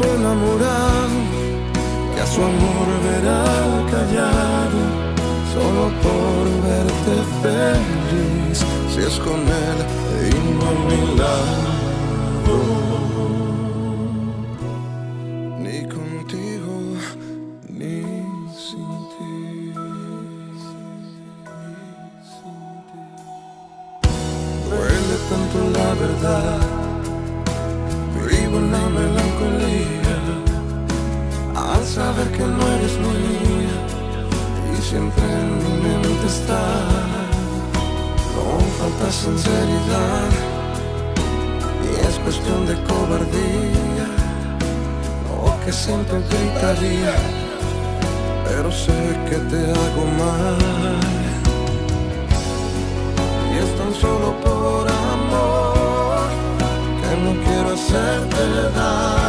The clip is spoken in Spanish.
tanto enamorado que a su amor verá callado solo por verte feliz, si es con él y no a mi lado. Ni contigo ni sin ti. Duele tanto la verdad, vivo en la melancolía al saber que no eres mía y siempre en mi mente está. No falta sinceridad y es cuestión de cobardía lo que siempre gritaría, pero sé que te hago mal y es tan solo por amor que no quiero hacerte daño.